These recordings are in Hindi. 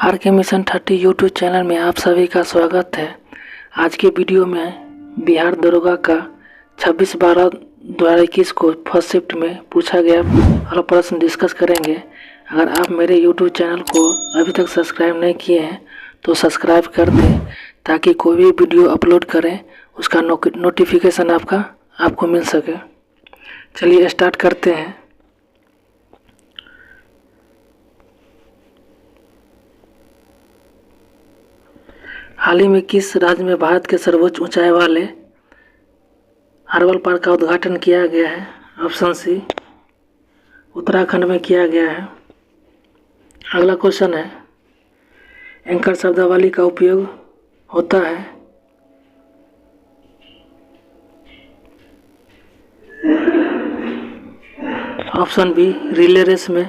आर के मिशन 30 यूट्यूब चैनल में आप सभी का स्वागत है। आज के वीडियो में बिहार दरोगा का 26/12/2021 को फर्स्ट शिफ्ट में पूछा गया वाला प्रश्न डिस्कस करेंगे। अगर आप मेरे यूट्यूब चैनल को अभी तक सब्सक्राइब नहीं किए हैं तो सब्सक्राइब कर दें ताकि कोई भी वीडियो अपलोड करें उसका नोटिफिकेशन आपको मिल सके। चलिए स्टार्ट करते हैं। हाल ही में किस राज्य में भारत के सर्वोच्च ऊंचाई वाले अरवल पार्क का उद्घाटन किया गया है? ऑप्शन सी उत्तराखंड में किया गया है। अगला क्वेश्चन है, एंकर शब्दावली का उपयोग होता है? ऑप्शन बी रिले रेस में।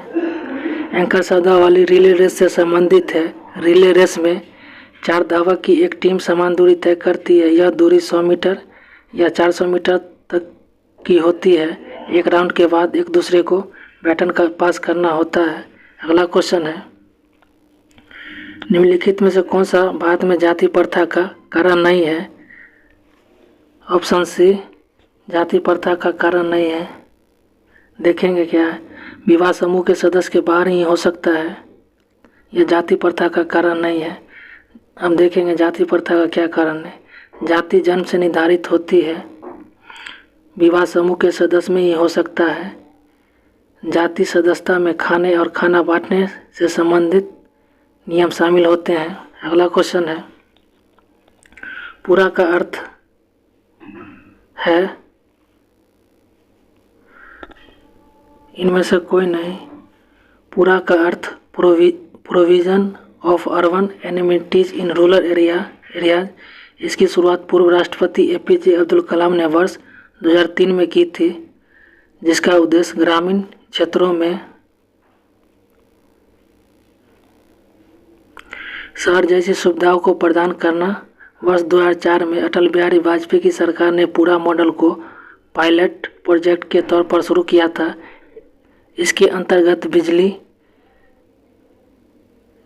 एंकर शब्दावली रिले रेस से संबंधित है। रिले रेस में 4 धावक की एक टीम समान दूरी तय करती है। यह दूरी 100 मीटर या 400 मीटर तक की होती है। एक राउंड के बाद एक दूसरे को बैटन का पास करना होता है। अगला क्वेश्चन है, निम्नलिखित में से कौन सा भारत में जाति प्रथा का कारण नहीं है? ऑप्शन सी जाति प्रथा का कारण नहीं है। देखेंगे क्या है। विवाह समूह के सदस्य के बाहर ही हो सकता है। यह जाति प्रथा का कारण नहीं है। हम देखेंगे जाति प्रथा का क्या कारण है। जाति जन्म से निर्धारित होती है। विवाह समूह के सदस्य में ही हो सकता है। जाति सदस्यता में खाने और खाना बांटने से संबंधित नियम शामिल होते हैं। अगला क्वेश्चन है, पूरा का अर्थ है? इनमें से कोई नहीं। पूरा का अर्थ provision of urban amenities in rural areas. इसकी शुरुआत पूर्व राष्ट्रपति APJ अब्दुल कलाम ने वर्ष 2003 में की थी, जिसका उद्देश्य ग्रामीण क्षेत्रों में शहर जैसी सुविधाओं को प्रदान करना। वर्ष 2004 में अटल बिहारी वाजपेयी की सरकार ने पूरा मॉडल को पायलट प्रोजेक्ट के तौर पर शुरू किया था। इसके अंतर्गत बिजली,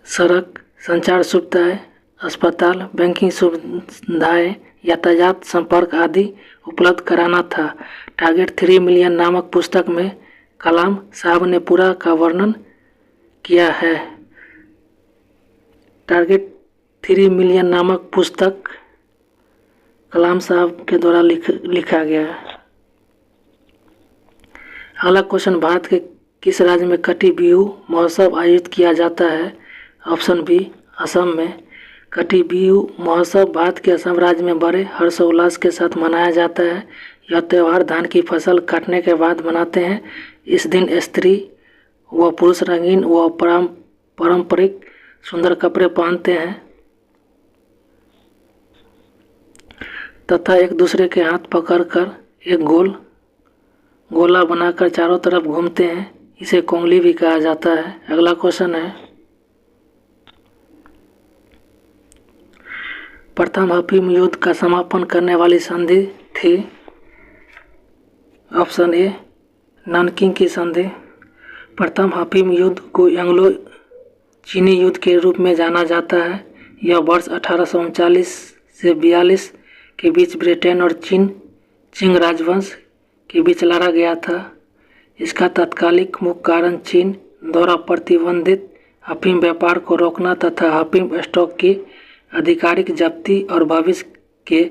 सड़क, संचार सुविधाएं, अस्पताल, बैंकिंग सुविधाएं, यातायात संपर्क आदि उपलब्ध कराना था। टारगेट 3 मिलियन नामक पुस्तक में कलाम साहब ने पूरा का वर्णन किया है। टारगेट 3 मिलियन नामक पुस्तक कलाम साहब के द्वारा लिखा गया है। अगला क्वेश्चन, भारत के किस राज्य में कटी बिहू महोत्सव आयोजित किया जाता है? ऑप्शन बी असम में। कटी बिहू महोत्सव भारत के असम राज्य में बड़े हर्षोल्लास के साथ मनाया जाता है। यह त्यौहार धान की फसल काटने के बाद मनाते हैं। इस दिन स्त्री व पुरुष रंगीन व पारंपरिक सुंदर कपड़े पहनते हैं तथा एक दूसरे के हाथ पकड़कर एक गोला बनाकर चारों तरफ घूमते हैं। इसे कोंगली भी कहा जाता है। अगला क्वेश्चन है, प्रथम अफीम युद्ध का समापन करने वाली संधि थी? ऑप्शन ए नानकिंग की संधि। प्रथम अफीम युद्ध को एंग्लो चीनी युद्ध के रूप में जाना जाता है। यह वर्ष 1839 से 42 के बीच ब्रिटेन और चिंग राजवंश के बीच लड़ा गया था। इसका तात्कालिक मुख्य कारण चीन द्वारा प्रतिबंधित अफीम व्यापार को रोकना तथा अफीम स्टॉक की आधिकारिक जब्ती और भविष्य के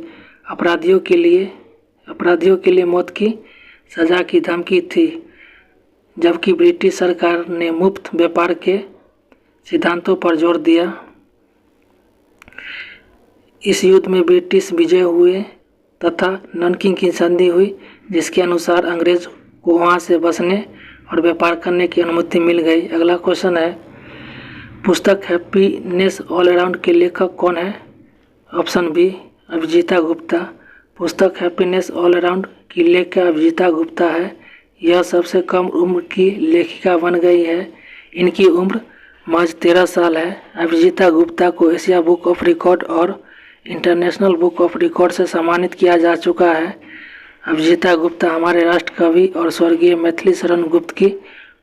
अपराधियों के लिए मौत की सजा की धमकी थी, जबकि ब्रिटिश सरकार ने मुफ्त व्यापार के सिद्धांतों पर जोर दिया। इस युद्ध में ब्रिटिश विजय हुए तथा नानकिंग की संधि हुई, जिसके अनुसार अंग्रेज को वहां से बसने और व्यापार करने की अनुमति मिल गई। अगला क्वेश्चन है, पुस्तक हैप्पीनेस ऑल अराउंड के लेखक कौन है? Option B Abhijita Gupta. पुस्तक हैप्पीनेस ऑल अराउंड की लेखिका अभिजीता गुप्ता है। यह सबसे कम उम्र की लेखिका बन गई है। इनकी उम्र महज 13 साल है। अभिजीता गुप्ता को एशिया बुक ऑफ रिकॉर्ड और इंटरनेशनल बुक ऑफ रिकॉर्ड से सम्मानित किया जा चुका है। अभिजीता गुप्ता हमारे राष्ट्र कवि और स्वर्गीय मैथिली शरण गुप्त की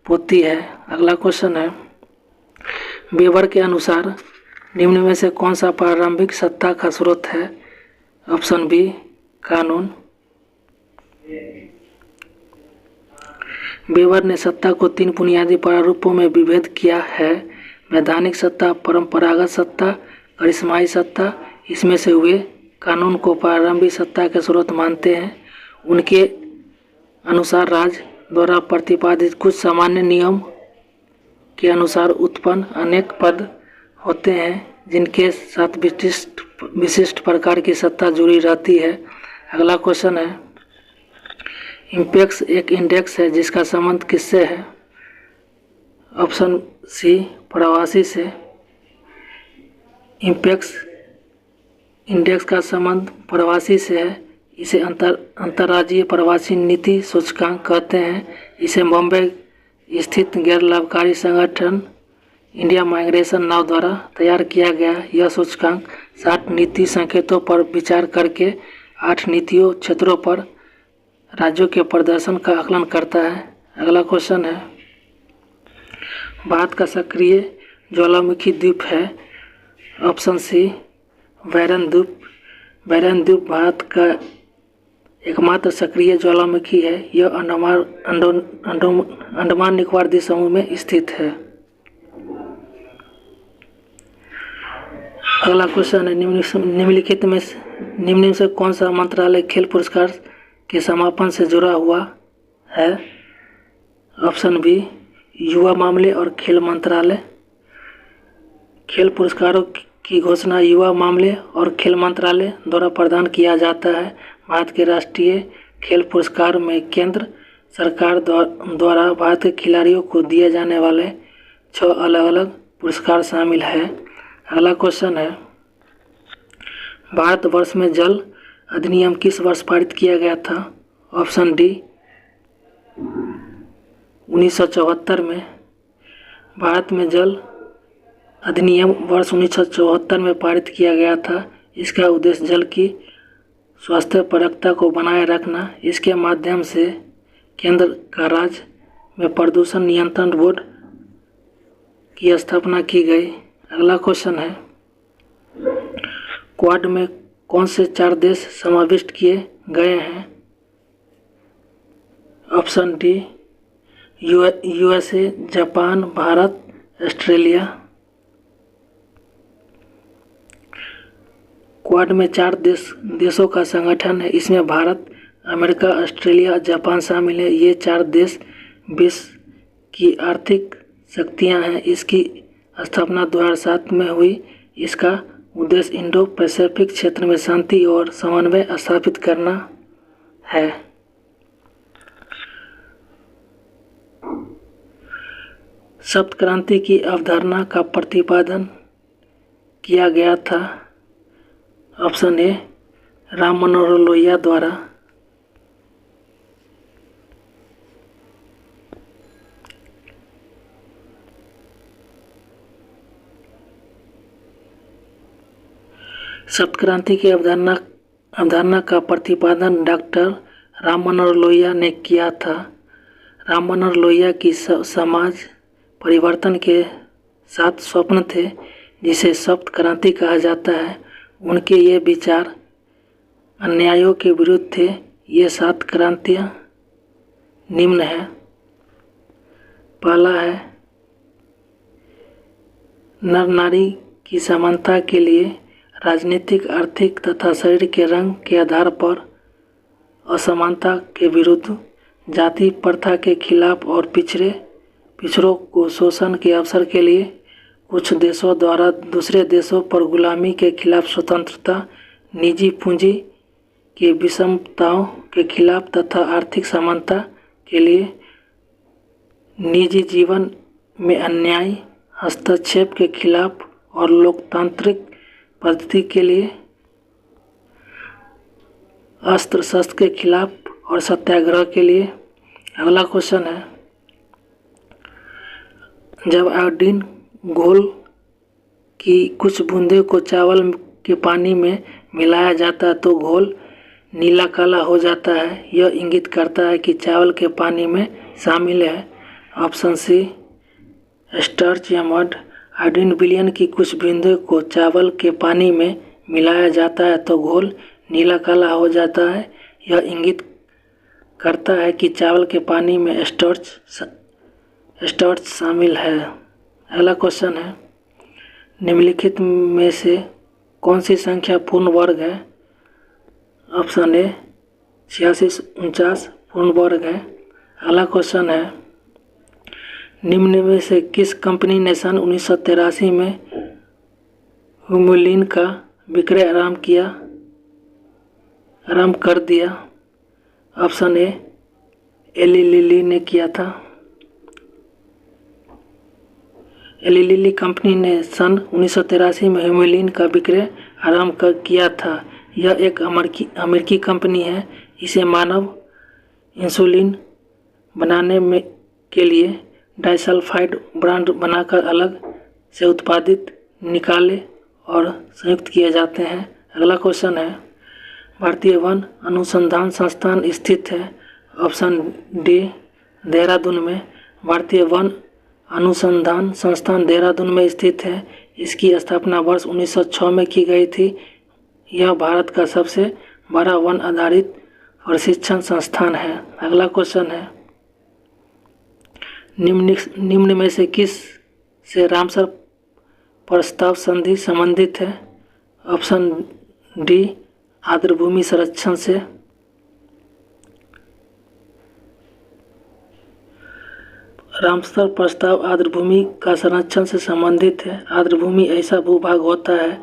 पोती है। अगला क्वेश्चन है, वेबर के अनुसार निम्न में से कौन सा प्रारंभिक सत्ता का स्रोत है? ऑप्शन बी कानून। वेबर ने सत्ता को 3 बुनियादी प्रारूपों में विभेद किया है: वैधानिक सत्ता, परंपरागत सत्ता, करिश्माई सत्ता। इसमें से वे कानून को प्रारंभिक सत्ता के स्रोत मानते हैं। उनके अनुसार राज्य द्वारा प्रतिपादित कुछ सामान्य नियम के अनुसार उत्पन्न अनेक पद होते हैं जिनके साथ विशिष्ट प्रकार की सत्ता जुड़ी रहती है। अगला क्वेश्चन है, इंपेक्स एक इंडेक्स है जिसका संबंध किससे है? ऑप्शन सी प्रवासी से। इंपेक्स इंडेक्स का संबंध प्रवासी से है। इसे अंतर्राज्यीय प्रवासी नीति सूचकांक कहते हैं। इसे बॉम्बे स्थित गैर लाभकारी संगठन इंडिया माइग्रेशन नाउ द्वारा तैयार किया गया। यह सूचकांक 60 नीति संकेतों पर विचार करके 8 नीतियों क्षेत्रों पर राज्यों के प्रदर्शन का आकलन करता है। अगला क्वेश्चन है, भारत का सक्रिय ज्वालामुखी द्वीप है? ऑप्शन सी बैरन द्वीप। बैरन द्वीप भारत का एकमात्र सक्रिय ज्वालामुखी है। यह अंडमान निकोबार द्वीप समूह में स्थित है। अगला क्वेश्चन है, निम्नलिखित में निम्न से कौन सा मंत्रालय खेल पुरस्कार के समापन से जुड़ा हुआ है? ऑप्शन बी युवा मामले और खेल मंत्रालय। खेल पुरस्कारों की घोषणा युवा मामले और खेल मंत्रालय द्वारा प्रदान किया जाता है। भारत के राष्ट्रीय खेल पुरस्कार में केंद्र सरकार द्वारा भारत के खिलाड़ियों को दिए जाने वाले 6 अलग अलग पुरस्कार शामिल हैं। अगला क्वेश्चन है, भारतवर्ष में जल अधिनियम किस वर्ष पारित किया गया था? ऑप्शन डी 1974 में। भारत में जल अधिनियम वर्ष 1974 में पारित किया गया था। इसका उद्देश्य जल की स्वास्थ्यपरकता को बनाए रखना। इसके माध्यम से केंद्र का राज्य में प्रदूषण नियंत्रण बोर्ड की स्थापना की गई। अगला क्वेश्चन है, क्वाड में कौन से 4 देश समाविष्ट किए गए हैं? Option D USA, Japan, Bharat, Australia. Quad में 4 देशों का संगठन है। इसमें भारत, अमेरिका, ऑस्ट्रेलिया, जापान शामिल है। ये 4 देश विश्व की आर्थिक शक्तियां हैं। इसकी स्थापना 2007 में हुई। इसका उद्देश्य इंडो पैसिफिक क्षेत्र में शांति और समन्वय स्थापित करना है। सप्त क्रांति की अवधारणा का प्रतिपादन किया गया था। ऑप्शन ए राम मनोहर लोहिया द्वारा। सप्त क्रांति की अवधारणा का प्रतिपादन डॉक्टर राम मनोहर लोहिया ने किया था। राम मनोहर लोहिया की समाज परिवर्तन के 7 स्वप्न थे जिसे सप्त क्रांति कहा जाता है। उनके ये विचार अन्यायों के विरुद्ध थे। ये 7 क्रांतियाँ निम्न है। पहला है, नर नारी की समानता के लिए राजनीतिक, आर्थिक तथा शरीर के रंग के आधार पर असमानता के विरुद्ध, जाति प्रथा के खिलाफ और पिछड़ों को शोषण के अवसर के लिए, कुछ देशों द्वारा दूसरे देशों पर गुलामी के खिलाफ स्वतंत्रता, निजी पूंजी की विषमताओं के खिलाफ तथा आर्थिक समानता के लिए, निजी जीवन में अन्याय हस्तक्षेप के खिलाफ और लोकतांत्रिक पद्धति के लिए, अस्त्र शस्त्र के खिलाफ और सत्याग्रह के लिए। अगला क्वेश्चन है, जब आयोडीन घोल की कुछ बूंदों को चावल के पानी में मिलाया जाता है तो घोल नीला काला हो जाता है। यह इंगित करता है कि चावल के पानी में शामिल है। ऑप्शन सी स्टार्च या मड। आयोडीन विलयन की कुछ बिंदुओं को चावल के पानी में मिलाया जाता है तो घोल नीला काला हो जाता है। यह इंगित करता है कि चावल के पानी में स्टार्च शामिल है। अगला क्वेश्चन है, निम्नलिखित में से कौन सी संख्या पूर्ण वर्ग है? ऑप्शन ए 86, 49 पूर्ण वर्ग है। अगला क्वेश्चन है, निम्न में से किस कंपनी ने सन 1983 में हुमुलिन का विक्रय आरंभ कर दिया? ऑप्शन ए एली लिली ने किया था। एली लिली कंपनी ने सन 1983 में हुमुलिन का विक्रय आरंभ किया था। यह एक अमेरिकी कंपनी है। इसे मानव इंसुलिन बनाने के लिए डाइसल्फाइड ब्रांड बनाकर अलग से उत्पादित निकाले और संयुक्त किए जाते हैं। अगला क्वेश्चन है, भारतीय वन अनुसंधान संस्थान स्थित है? ऑप्शन डी देहरादून में। भारतीय वन अनुसंधान संस्थान देहरादून में स्थित है। इसकी स्थापना वर्ष 1906 में की गई थी। यह भारत का सबसे बड़ा वन आधारित प्रशिक्षण संस्थान है। अगला क्वेश्चन है, निम्न में से किस से रामसर प्रस्ताव संधि संबंधित है? ऑप्शन डी आर्द्रभूमि संरक्षण से। रामसर प्रस्ताव आर्द्रभूमि का संरक्षण से संबंधित है। आर्द्रभूमि ऐसा भूभाग होता है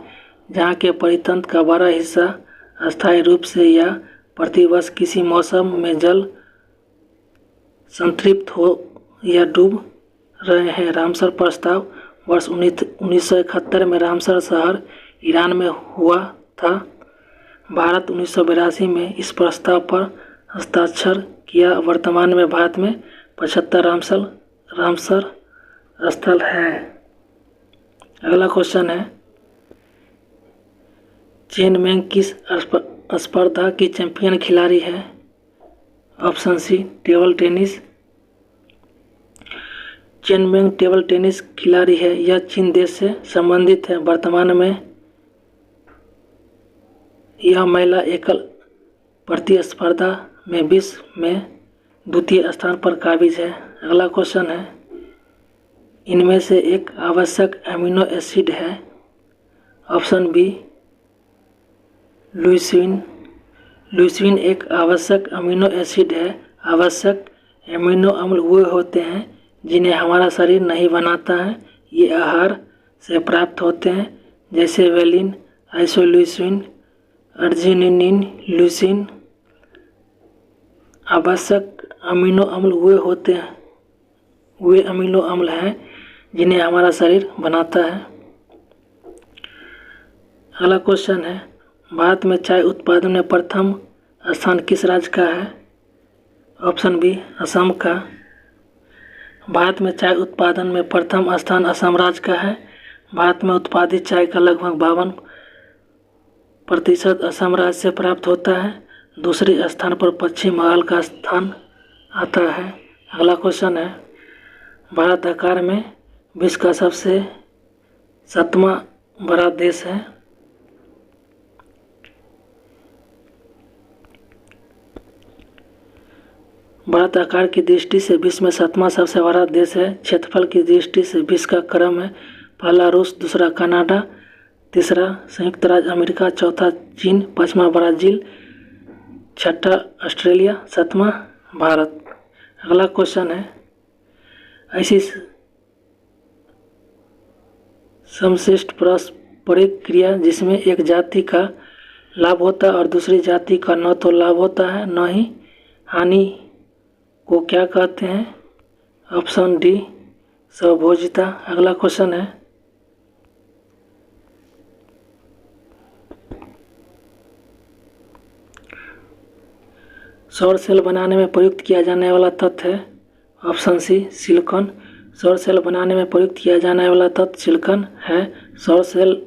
जहाँ के परितंत्र का बड़ा हिस्सा अस्थायी रूप से या प्रतिवर्ष किसी मौसम में जल संतृप्त हो या डूब रहे हैं। रामसर प्रस्ताव वर्ष 1971 में रामसर शहर ईरान में हुआ था। भारत 1982 में इस प्रस्ताव पर हस्ताक्षर किया। वर्तमान में भारत में 75 रामसर स्थल है। अगला क्वेश्चन है, चेन मेंग किस स्पर्धा की चैंपियन खिलाड़ी है? Option C table tennis. Chen Meng table tennis खिलाड़ी है। यह चीन देश से संबंधित है। वर्तमान में यह महिला एकल प्रतिस्पर्धा में विश्व में द्वितीय स्थान पर काबिज है। अगला क्वेश्चन है, इनमें से एक आवश्यक अमीनो एसिड है? Option B leucine. लुसीन एक आवश्यक अमीनो एसिड है। आवश्यक अमीनो अम्ल वे होते हैं जिन्हें हमारा शरीर नहीं बनाता है। ये आहार से प्राप्त होते हैं, जैसे वेलिन, आइसोल्यूसिन, अर्जिनिन, लुसीन। आवश्यक अमीनो अम्ल वे अमीनो अम्ल हैं जिन्हें हमारा शरीर बनाता है। अगला क्वेश्चन है, भारत में चाय उत्पादन में प्रथम स्थान किस राज्य का है? ऑप्शन बी असम का। भारत में चाय उत्पादन में प्रथम स्थान असम राज्य का है। भारत में उत्पादित चाय का लगभग 52% असम राज्य से प्राप्त होता है। दूसरे स्थान पर पश्चिम बंगाल का स्थान आता है। अगला क्वेश्चन है, भारत आकार में विश्व का सबसे 7वां बड़ा देश है। भारत आकार की दृष्टि से विश्व में 7वां सबसे बड़ा देश है। क्षेत्रफल की दृष्टि से विश्व का क्रम है, पहला रूस, दूसरा कनाडा, तीसरा संयुक्त राज्य अमेरिका, चौथा चीन, पाँचवा ब्राज़ील, छठा ऑस्ट्रेलिया, सातवां भारत। अगला क्वेश्चन है, ऐसी समश्रेष्ठ पारस्परिक क्रिया जिसमें एक जाति का लाभ होता है और दूसरी जाति का न तो लाभ होता है न ही हानि को क्या कहते हैं? ऑप्शन डी स्वभोजिता। अगला क्वेश्चन है, सौर सेल बनाने में प्रयुक्त किया जाने वाला तत्व है? Option C silicon. सौर सेल बनाने में प्रयुक्त किया जाने वाला तत्व सिलिकॉन है। सौर सेल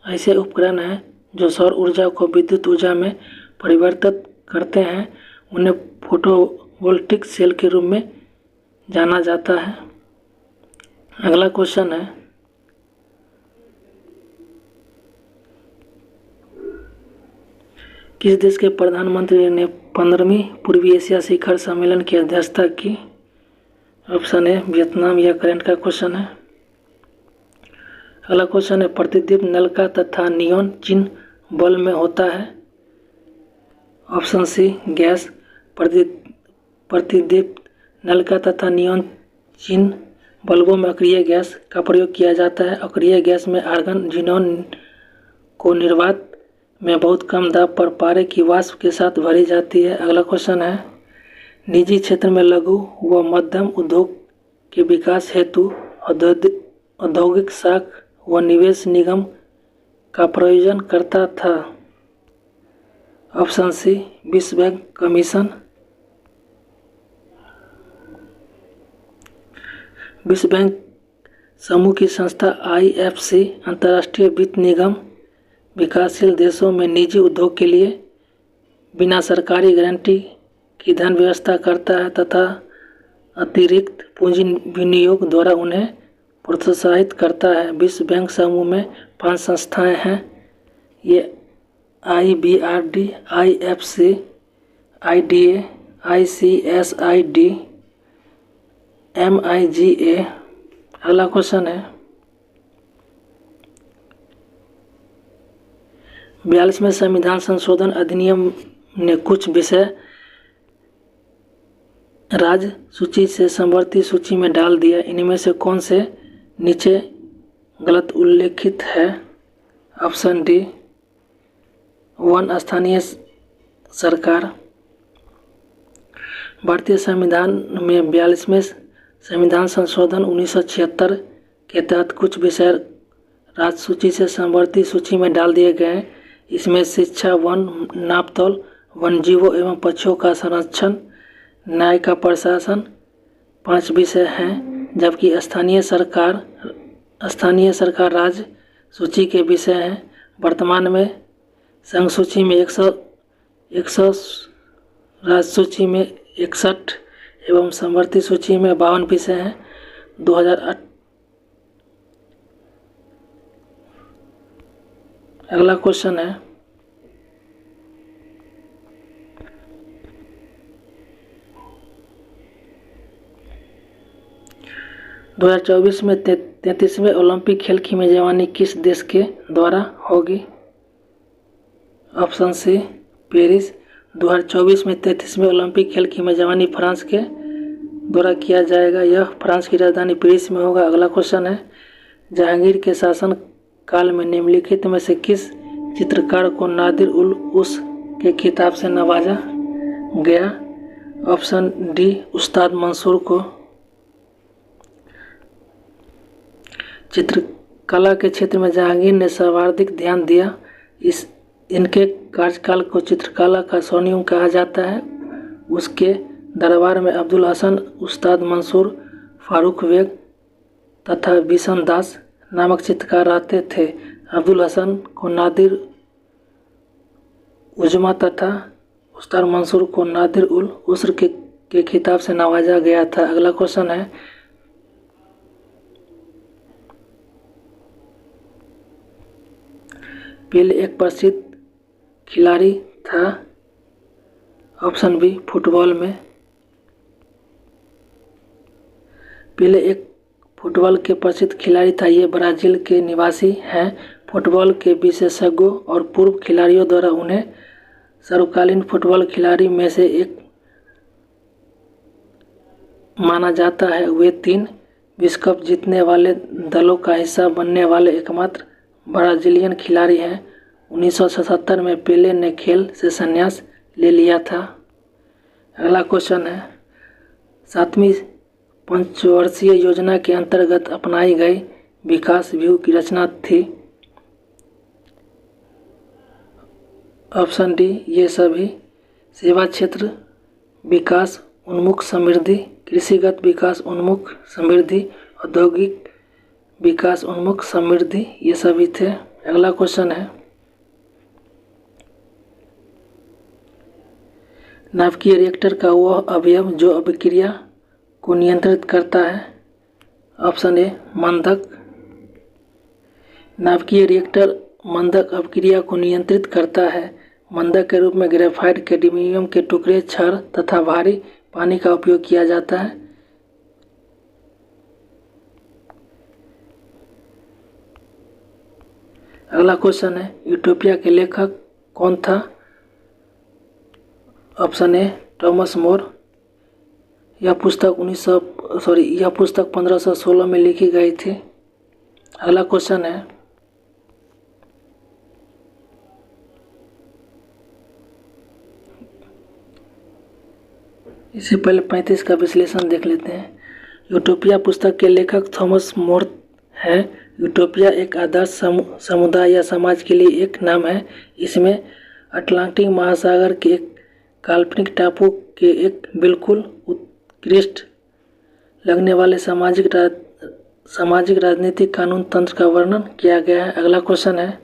ऐसे उपकरण हैं जो सौर ऊर्जा को विद्युत ऊर्जा में परिवर्तित करते हैं। उन्हें फोटोवोल्टिक सेल के रूप में जाना जाता है। अगला क्वेश्चन है, किस देश के प्रधानमंत्री ने 15वीं पूर्वी एशिया शिखर सम्मेलन की अध्यक्षता की? Option A Vietnam. यह करंट का क्वेश्चन है। अगला क्वेश्चन है, प्रतिदीप्त नलका तथा नियॉन चिन्ह बल्ब में होता है? ऑप्शन सी गैस। प्रतिदीप्त नलका तथा नियॉन चिन्ह बल्बों में अक्रिय गैस का प्रयोग किया जाता है। अक्रिय गैस में आर्गन जिनोन को निर्वात में बहुत कम दाब पर पारे की वाष्प के साथ भरी जाती है। अगला क्वेश्चन है, निजी क्षेत्र में लघु व मध्यम उद्योग के विकास हेतु औद्योगिक साख व निवेश निगम का प्रायोजन करता था? ऑप्शन सी विश्व बैंक कमीशन। विश्व बैंक समूह की संस्था IFC अंतर्राष्ट्रीय वित्त निगम विकासशील देशों में निजी उद्योग के लिए बिना सरकारी गारंटी की धन व्यवस्था करता है तथा अतिरिक्त पूंजी विनियोग द्वारा उन्हें प्रोत्साहित करता है। विश्व बैंक समूह में 5 संस्थाएं हैं। ये IBRD, IFC, IDA, ICSID, MIGA। अगला क्वेश्चन है, 42वें संविधान संशोधन अधिनियम ने कुछ विषय राज्य सूची से समवर्ती सूची में डाल दिया। इनमें से कौन से नीचे गलत उल्लेखित है? ऑप्शन डी 1 स्थानीय सरकार। भारतीय संविधान में 42वें संविधान संशोधन 1976 के तहत कुछ विषय राज्य सूची से समवर्ती सूची में डाल दिए गए हैं। इसमें शिक्षा, वन, नापतोल, वन्यजीवों एवं पक्षियों का संरक्षण, न्याय का प्रशासन 5 विषय हैं, जबकि स्थानीय सरकार राज्य सूची के विषय हैं। वर्तमान में संघ सूची में 100 राज्य सूची में 61 एवं समवर्ती सूची में 52 विषय हैं। 2008। अगला क्वेश्चन है, दो 2024 में 33वें ओलंपिक खेल की मेजबानी किस देश के द्वारा होगी? Option C Paris. 2024 में 33वें ओलंपिक खेल की मेजबानी फ्रांस के द्वारा किया जाएगा। यह फ्रांस की राजधानी पेरिस में होगा। अगला क्वेश्चन है, जहांगीर के शासन काल में निम्नलिखित में से किस चित्रकार को नादिर उल उस के खिताब से नवाजा गया? ऑप्शन डी उस्ताद मंसूर को। चित्रकला के क्षेत्र में जहांगीर ने सर्वाधिक ध्यान दिया। इनके कार्यकाल को चित्रकला का स्वर्णिम कहा जाता है। उसके दरबार में अब्दुल हसन, उस्ताद मंसूर, फारूक बेग तथा बिशन दास नामक चित्रकार रहते थे। अब्दुल हसन को नादिर उजमा तथा उस्ताद मंसूर को नादिर उल उस्र के खिताब से नवाजा गया था। अगला क्वेश्चन है, पेले एक प्रसिद्ध खिलाड़ी था। ऑप्शन बी फुटबॉल में। पेले एक फुटबॉल के प्रसिद्ध खिलाड़ी था। ये ब्राज़ील के निवासी हैं। फुटबॉल के विशेषज्ञों और पूर्व खिलाड़ियों द्वारा उन्हें सर्वकालीन फुटबॉल खिलाड़ी में से एक माना जाता है। वे 3 विश्व कप जीतने वाले दलों का हिस्सा बनने वाले एकमात्र ब्राज़ीलियन खिलाड़ी हैं। 1977 में पेले ने खेल से संन्यास ले लिया था। अगला क्वेश्चन है, 7वीं पंचवर्षीय योजना के अंतर्गत अपनाई गई विकास व्यूह की रचना थी? ऑप्शन डी ये सभी। सेवा क्षेत्र विकास उन्मुख समृद्धि, कृषिगत विकास उन्मुख समृद्धि, औद्योगिक विकास उन्मुख समृद्धि, ये सभी थे। अगला क्वेश्चन है, नाभिकीय रिएक्टर का वह अवयव जो अभिक्रिया को नियंत्रित करता है? ऑप्शन ए मंदक। नाभिकीय रिएक्टर मंदक अभिक्रिया को नियंत्रित करता है। मंदक के रूप में ग्रेफाइट, कैडमियम के टुकड़े, छड़ तथा भारी पानी का उपयोग किया जाता है। अगला क्वेश्चन है, यूटोपिया के लेखक कौन था? ऑप्शन ए थॉमस मोर। यह पुस्तक 1516 में लिखी गई थी। अगला क्वेश्चन है, इससे पहले 35 का विश्लेषण देख लेते हैं। यूटोपिया पुस्तक के लेखक थॉमस मोर है। यूटोपिया एक आदर्श समुदाय या समाज के लिए एक नाम है। इसमें अटलांटिक महासागर के एक काल्पनिक टापू के एक बिल्कुल उत्कृष्ट लगने वाले सामाजिक राजनीतिक कानून तंत्र का वर्णन किया गया है। अगला क्वेश्चन है,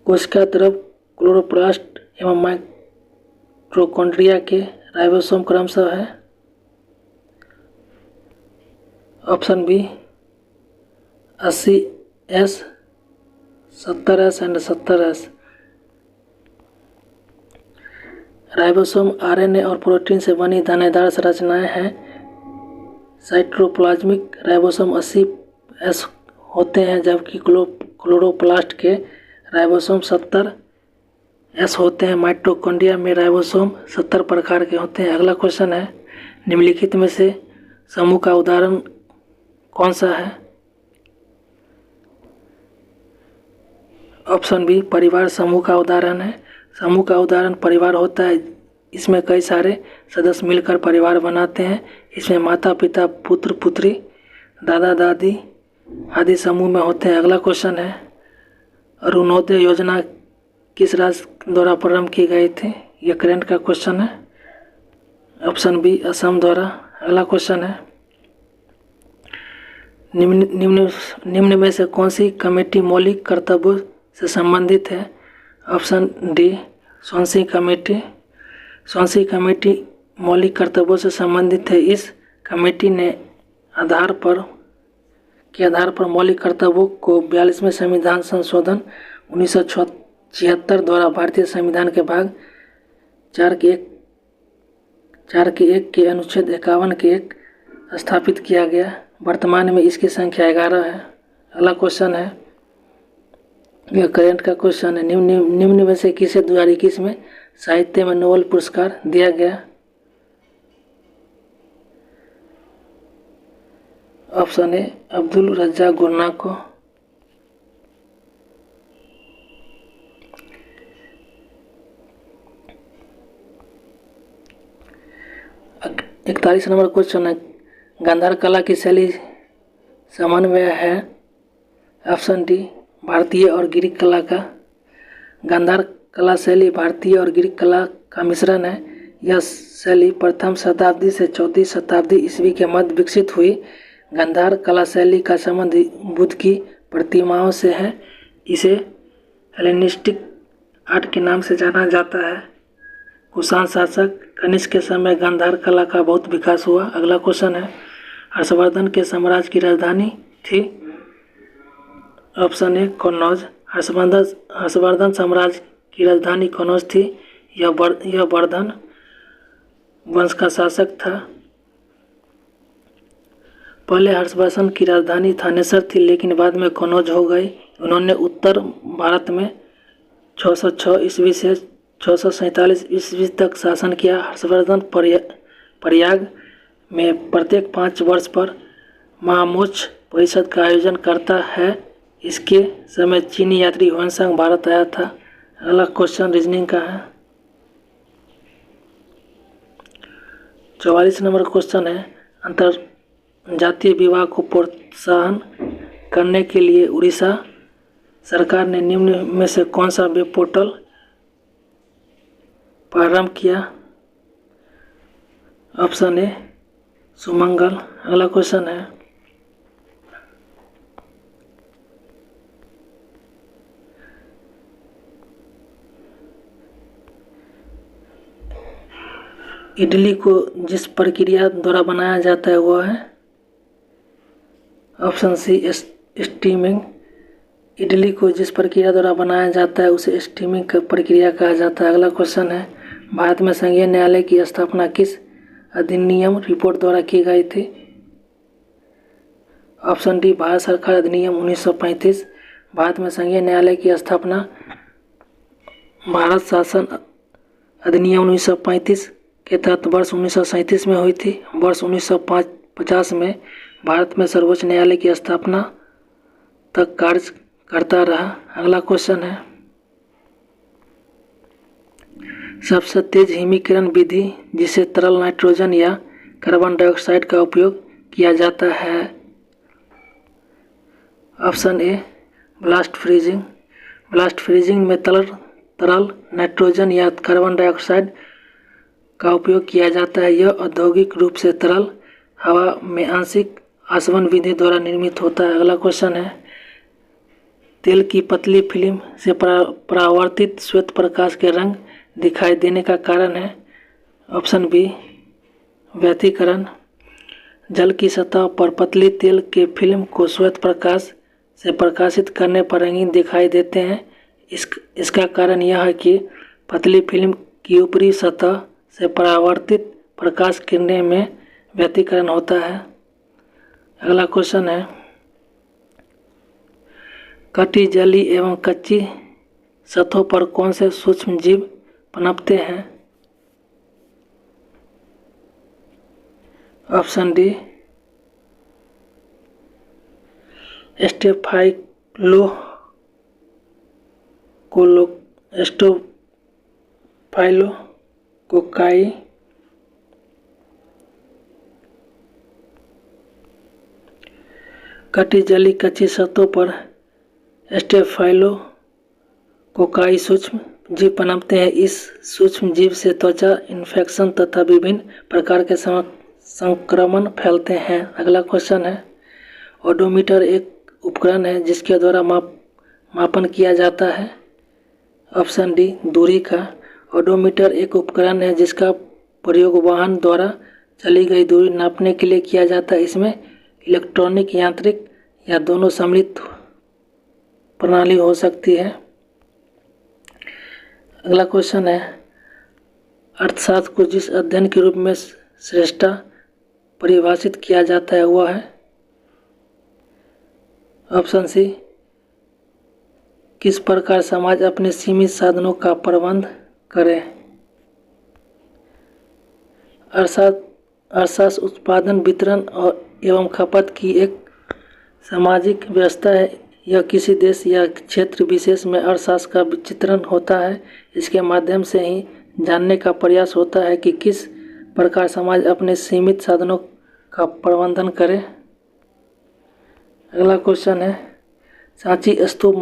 कोशिका द्रव, क्लोरोप्लास्ट एवं माइटोकॉन्ड्रिया के राइबोसोम क्रमशः है। Option B 80S, 70S and 70S। Ribosome RNA और प्रोटीन से बनी दानेदार संरचनाएं हैं। साइटोप्लाज्मिक राइबोसोम 80S होते हैं, जबकि क्लोरोप्लास्ट के राइबोसोम 70S होते हैं। माइटोकॉन्ड्रिया में राइबोसोम 70 प्रकार के होते हैं। अगला क्वेश्चन है, निम्नलिखित में से समूह का उदाहरण कौन सा है? ऑप्शन बी परिवार समूह का उदाहरण है। समूह का उदाहरण परिवार होता है। इसमें कई सारे सदस्य मिलकर परिवार बनाते हैं। इसमें माता पिता, पुत्र पुत्री, दादा दादी आदि समूह में होते हैं। अगला क्वेश्चन है, अरुणोदय योजना किस राज्य द्वारा प्रारंभ की गई थी? यह करंट का क्वेश्चन है। ऑप्शन बी असम द्वारा। अगला क्वेश्चन है, निम्न में से कौन सी कमेटी मौलिक कर्तव्यों से संबंधित है? Option D Swansea committee. Swansea committee मौलिक कर्तव्यों से संबंधित है। इस कमेटी ने आधार पर मौलिक कर्तव्यों को 42वें संविधान संशोधन 1976 द्वारा भारतीय संविधान के भाग 4 के 1 के अनुच्छेद 51 के 1 स्थापित किया गया। वर्तमान में इसकी संख्या 11 है। अगला क्वेश्चन है, यह करंट का क्वेश्चन है, निम्न में से किसे 2021 में साहित्य में नोबेल पुरस्कार दिया गया? ऑप्शन ए अब्दुल रज्जाक गुरनाक को। इकतालीस नंबर क्वेश्चन है, गांधार कला की शैली समन्वय है। ऑप्शन डी भारतीय और ग्रीक कला का। गांधार कला शैली भारतीय और ग्रीक कला का मिश्रण है। यह शैली प्रथम शताब्दी से 4वीं शताब्दी ईस्वी के मध्य विकसित हुई। गांधार कला शैली का संबंध बुद्ध की प्रतिमाओं से है। इसे हेलेनिस्टिक आर्ट के नाम से जाना जाता है। कुषाण शासक कनिष्क के समय गांधार कला का बहुत विकास हुआ। अगला क्वेश्चन है, हर्षवर्धन के साम्राज्य की राजधानी थी? Option A Kannauj. हर्षवर्धन साम्राज्य की राजधानी कन्नौज थी। यह वर्धन वंश का शासक था। पहले हर्षवर्धन की राजधानी थानेसर थी, लेकिन बाद में कन्नौज हो गई। उन्होंने उत्तर भारत में 606 ईस्वी से 647 ईस्वी तक शासन किया। हर्षवर्धन प्रयाग में प्रत्येक 5 वर्ष पर महामोक्ष परिषद का आयोजन करता है। इसके समय चीनी यात्री हुआनसांग भारत आया था। अगला क्वेश्चन रीजनिंग का है। 44 नंबर क्वेश्चन है, अंतरजातीय विवाह को प्रोत्साहन करने के लिए उड़ीसा सरकार ने निम्न में से कौन सा वेब पोर्टल प्रारंभ किया? Option A Sumangal. अगला क्वेश्चन है, इडली को जिस प्रक्रिया द्वारा बनाया जाता है वह है? ऑप्शन सी स्टीमिंग। इडली को जिस प्रक्रिया द्वारा बनाया जाता है उसे स्टीमिंग प्रक्रिया कहा जाता है। अगला क्वेश्चन है, भारत में संघीय न्यायालय की स्थापना किस अधिनियम रिपोर्ट द्वारा की गई थी? ऑप्शन डी, भारत सरकार अधिनियम 1935। भारत में संघीय न्यायालय की स्थापना भारत शासन अधिनियम 1935 के तहत वर्ष 1937 में हुई थी। वर्ष 1950 में भारत में सर्वोच्च न्यायालय की स्थापना तक कार्य करता रहा। अगला क्वेश्चन है, सबसे तेज हिमीकरण विधि जिसे तरल नाइट्रोजन या कार्बन डाइऑक्साइड का उपयोग किया जाता है? ऑप्शन ए, ब्लास्ट फ्रीजिंग। ब्लास्ट फ्रीजिंग में तरल नाइट्रोजन या कार्बन डाइऑक्साइड का उपयोग किया जाता है। यह औद्योगिक रूप से तरल हवा में आंशिक आसवन विधि द्वारा निर्मित होता है। अगला क्वेश्चन है, तेल की पतली फिल्म से परावर्तित श्वेत प्रकाश के रंग दिखाई देने का कारण है? ऑप्शन बी, व्यतिकरण। जल की सतह पर पतली तेल के फिल्म को श्वेत प्रकाश से प्रकाशित करने पर रंगीन दिखाई देते हैं। इसका कारण यह है कि पतली फिल्म की ऊपरी सतह से परावर्तित प्रकाश किरणें में व्यतिकरण होता है। अगला क्वेश्चन है, कटी जली एवं कच्ची सतहों पर कौन से सूक्ष्म जीव पनपते हैं? Option D, staphylococci. कटी जली कच्ची सतहों पर स्टेफाइलोकोकाई सूक्ष्म जीव पनपते हैं। इस सूक्ष्म जीव से त्वचा इन्फेक्शन तथा विभिन्न प्रकार के संक्रमण फैलते हैं। अगला क्वेश्चन है, ओडोमीटर एक उपकरण है जिसके द्वारा मापन किया जाता है। ऑप्शन डी, दूरी का। ओडोमीटर एक उपकरण है जिसका प्रयोग वाहन द्वारा चली गई दूरी नापने के लिए किया जाता है। इसमें इलेक्ट्रॉनिक, यांत्रिक या दोनों सम्मिलित प्रणाली हो सकती है। अगला क्वेश्चन है, अर्थशास्त्र को जिस अध्ययन के रूप में श्रेष्ठता परिभाषित किया जाता है वह है? ऑप्शन सी, किस प्रकार समाज अपने सीमित साधनों का प्रबंध करे। अर्थशास्त्र उत्पादन, वितरण और एवं खपत की एक सामाजिक व्यवस्था है। यह किसी देश या क्षेत्र विशेष में अर्थशास्त्र का चित्रण होता है। इसके माध्यम से ही जानने का प्रयास होता है कि किस प्रकार समाज अपने सीमित साधनों का प्रबंधन करे। अगला क्वेश्चन है, सांची स्तूप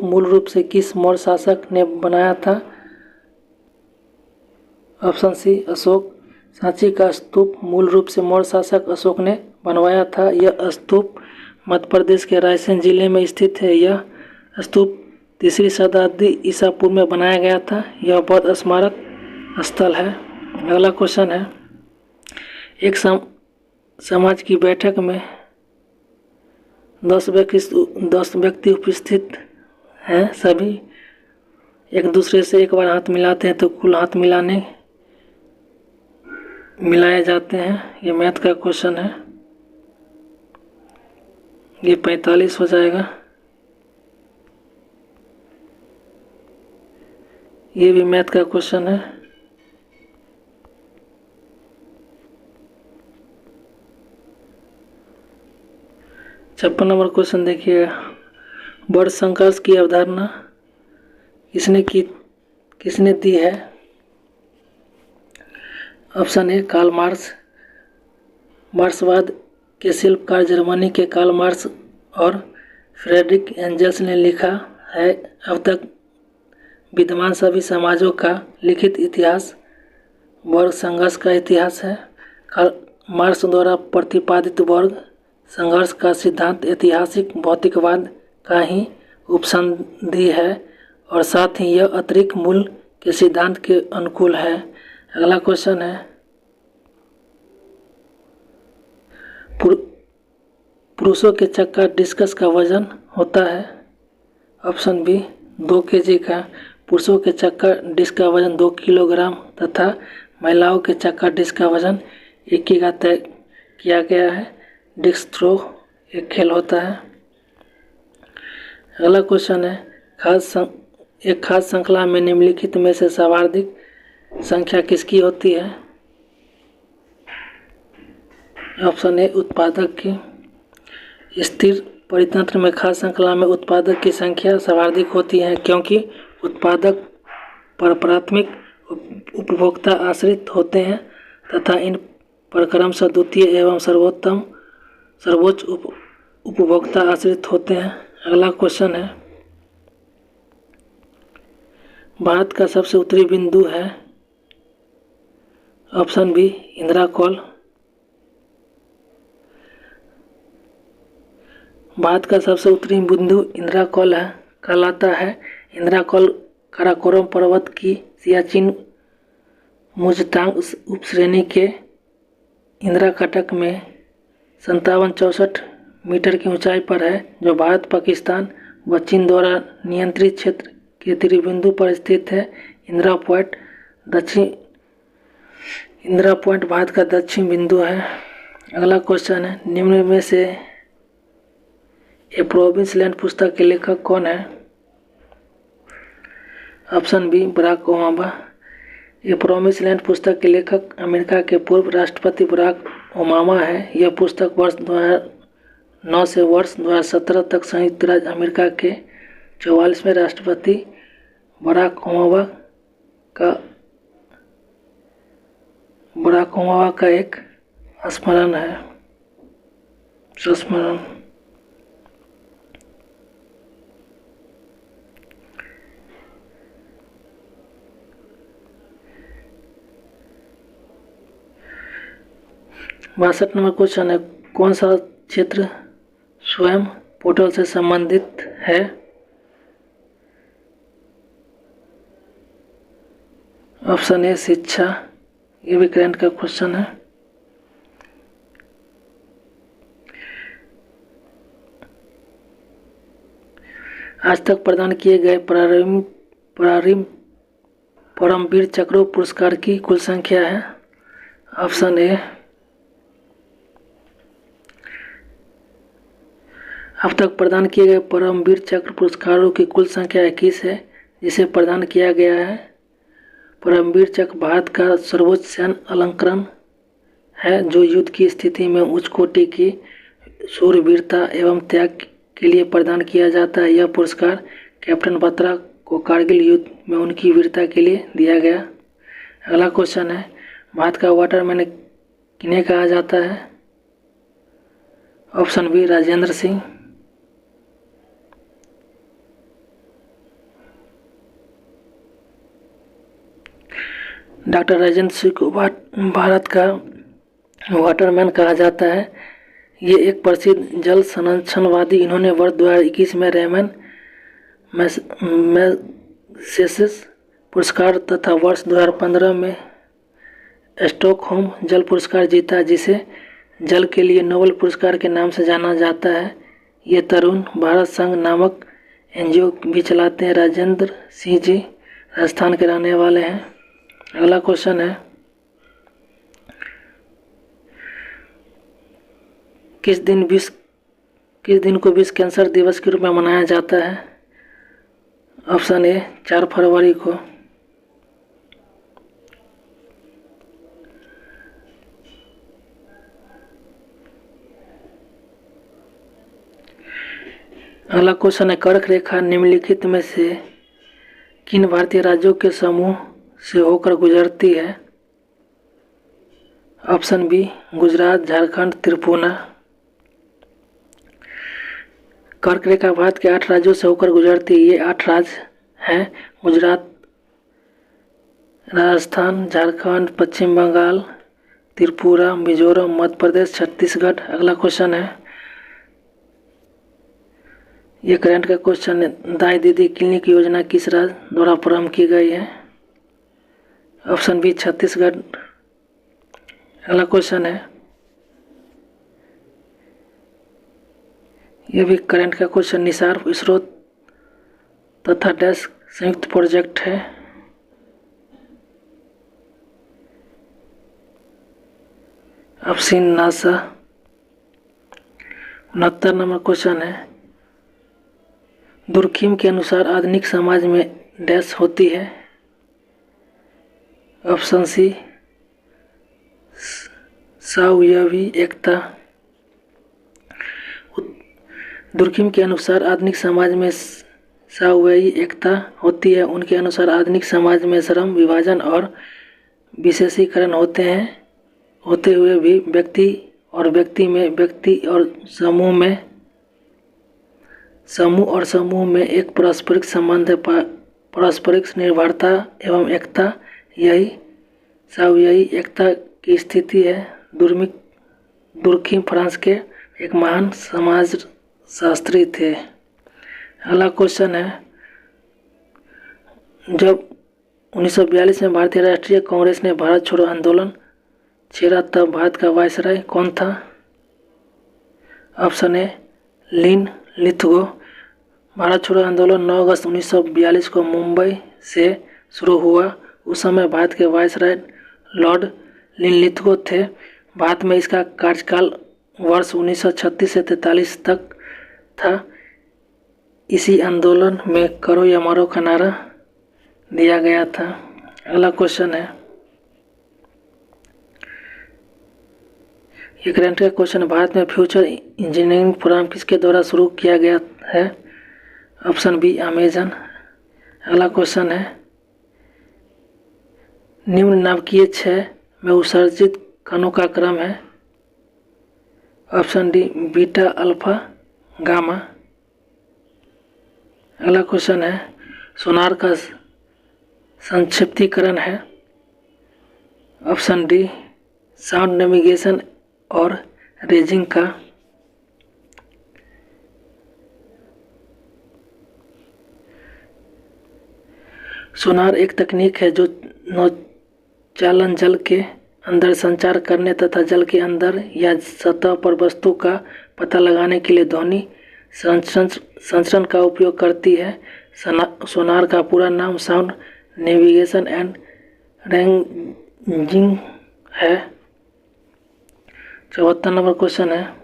मूल रूप से किस मौर्य शासक ने बनाया था? Option C, Ashok. सांची का स्तूप मूल रूप से मौर्य शासक अशोक ने बनवाया था। यह स्तूप मध्य प्रदेश के रायसेन जिले में स्थित है। यह स्तूप 3री शताब्दी ईसा पूर्व में बनाया गया था। यह बौद्ध स्मारक स्थल है। अगला क्वेश्चन है, एक समाज की बैठक में 10 व्यक्ति उपस्थित हैं। सभी एक दूसरे से एक बार हाथ मिलाते हैं तो कुल हाथ मिलाए जाते हैं। ये मैथ का क्वेश्चन है। ये 45 हो जाएगा। ये भी मैथ का क्वेश्चन है। छप्पन नंबर क्वेश्चन देखिए, वर्ग संघर्ष की अवधारणा किसने दी है? Option A, Karl Marx. मार्क्सवाद के शिल्पकार जर्मनी के कार्ल मार्क्स और फ्रेडरिक एंजल्स ने लिखा है। अब तक विद्यमान सभी समाजों का लिखित इतिहास वर्ग संघर्ष का इतिहास है। कार्ल मार्क्स द्वारा प्रतिपादित वर्ग संघर्ष का सिद्धांत ऐतिहासिक भौतिकवाद का ही उपसंधि है और साथ ही यह अतिरिक्त मूल्य के सिद्धांत के अनुकूल है। अगला क्वेश्चन है, पुरुषों के चक्का डिस्कस का वजन होता है? ऑप्शन बी 2 kg का। पुरुषों के चक्का डिस्क का वजन 2 किलोग्राम तथा महिलाओं के चक्का डिस्क का वजन 1 kg का तय किया गया है। डिस्क थ्रो एक खेल होता है। अगला क्वेश्चन है, एक खास श्रृंखला में निम्नलिखित में से सर्वाधिक संख्या किसकी होती है? ऑप्शन ए उत्पादक की। स्थिर परितंत्र में खास श्रृंखला में उत्पादक की संख्या सर्वाधिक होती है क्योंकि उत्पादक पर प्राथमिक उपभोक्ता आश्रित होते हैं तथा इन पर क्रमशः द्वितीय एवं सर्वोच्च उपभोक्ता आश्रित होते हैं। अगला क्वेश्चन है, भारत का सबसे उत्तरी बिंदु है? Option B Indira col. Bharat का सबसे उत्तरी बिंदु इंदिरा कॉल कहलाता है। इंदिरा कॉल काराकोरम पर्वत की सियाचिन मुजतांग उपश्रेणी के इंदिरा कटक में 5764 मीटर की ऊंचाई पर है, जो भारत, पाकिस्तान व चीन द्वारा नियंत्रित क्षेत्र के उत्तरी बिंदु पर स्थित है। इंदिरा पॉइंट भारत का दक्षिण बिंदु है। अगला क्वेश्चन है, निम्न में से ए प्रोविंस लैंड पुस्तक के लेखक कौन है? Option B Barack Obama. A promised land पुस्तक के लेखक अमेरिका के पूर्व राष्ट्रपति बराक ओबामा है। यह पुस्तक वर्ष 2009 से वर्ष 2017 तक संयुक्त राज्य अमेरिका के 44वें राष्ट्रपति बराक ओबामा का एक संस्मरण है। बासठ नंबर क्वेश्चन है, कौन सा क्षेत्र स्वयं पोर्टल से संबंधित है? ऑप्शन ए शिक्षा। ये भी करंट का क्वेश्चन है। आज तक प्रदान किए गए परमवीर चक्र पुरस्कार की कुल संख्या है? ऑप्शन ए। अब तक प्रदान किए गए परमवीर चक्र पुरस्कारों की कुल संख्या 21 है, जिसे प्रदान किया गया है। परमवीर चक्र भारत का सर्वोच्च सैन्य अलंकरण है, जो युद्ध की स्थिति में उच्च कोटि की शूरवीरता एवं त्याग के लिए प्रदान किया जाता है। यह पुरस्कार कैप्टन बत्रा को कारगिल युद्ध में उनकी वीरता के लिए दिया गया। अगला क्वेश्चन है, भारत का वाटरमैन किन्हें कहा जाता है? Option B Rajendra Singh. Doctor Rajendra Singh को भारत का वाटरमैन कहा जाता है। ये एक प्रसिद्ध जल संरक्षणवादी। इन्होंने वर्ष 2021 में रेमन मैग्सेसे पुरस्कार तथा वर्ष 2015 में स्टॉकहोम जल पुरस्कार जीता, जिसे जल के लिए नोबेल पुरस्कार के नाम से जाना जाता है। ये तरुण भारत संघ नामक एनजीओ भी चलाते हैं। राजेंद्र सिंह जी राजस्थान के रहने वाले हैं। अगला क्वेश्चन है, किस दिन को विश्व कैंसर दिवस के रूप में मनाया जाता है? ऑप्शन ए 4 फरवरी को। अगला क्वेश्चन है, कर्क रेखा निम्नलिखित में से किन भारतीय राज्यों के समूह से होकर गुजरती है? Option B Gujarat, Jharkhand, Tripura. कर्क रेखा भारत के 8 राज्यों से होकर गुजरती है। ये 8 राज्य हैं: गुजरात, राजस्थान, झारखंड, पश्चिम बंगाल, त्रिपुरा, मिजोरम, मध्य प्रदेश, छत्तीसगढ़। अगला क्वेश्चन है, ये करंट का क्वेश्चन है, दाई दीदी क्लिनिक योजना किस राज्य द्वारा प्रारंभ की गई है? Option B Chhattisgarh. अगला क्वेश्चन है, ये भी करंट का क्वेश्चन। निसार इसरो तथा डैश संयुक्त प्रोजेक्ट है। Option NASA. 69 नंबर क्वेश्चन है, दुर्खिम के अनुसार आधुनिक समाज में डैश होती है। ऑप्शन सी सावयवी एकता। दुर्खिम के अनुसार आधुनिक समाज में सावयवी एकता होती है। उनके अनुसार आधुनिक समाज में श्रम विभाजन और विशेषीकरण होते हुए भी व्यक्ति और समूह में एक पारस्परिक संबंध है, पारस्परिक निर्भरता एवं एकता। यही सावयवी एकता की स्थिति है। दुर्खिम फ्रांस के एक महान समाजशास्त्री थे। अगला क्वेश्चन है, जब 1942 में भारतीय राष्ट्रीय कांग्रेस ने भारत छोड़ो आंदोलन छेड़ा तब भारत का वायसराय कौन था? Option A Linlithgow. Bharat छोड़ो आंदोलन 9 अगस्त 1942 को मुंबई से शुरू हुआ। उस समय भारत के वायसराय लॉर्ड लिन लिथगो थे। भारत में इसका कार्यकाल वर्ष 1936 से 43 तक था। इसी आंदोलन में करो या मरो का नारा दिया गया था। अगला क्वेश्चन है, ये करंट का क्वेश्चन है, भारत में फ्यूचर इंजीनियरिंग प्रोग्राम किसके द्वारा शुरू किया गया है? Option B Amazon. अगला क्वेश्चन है, निम्न नाभिकीय क्षय में उत्सर्जित कणों का क्रम है। Option D beta alpha gamma. अगला क्वेश्चन है, सोनार का संक्षिप्तीकरण है। ऑप्शन डी साउंड नेविगेशन और रेजिंग का। सोनार एक तकनीक है जो नौचालन जल के अंदर संचार करने तथा जल के अंदर या सतह पर वस्तु का पता लगाने के लिए ध्वनि संचरण का उपयोग करती है। सोनार का पूरा नाम साउंड नेविगेशन एंड रेंजिंग है। 74 नंबर क्वेश्चन है,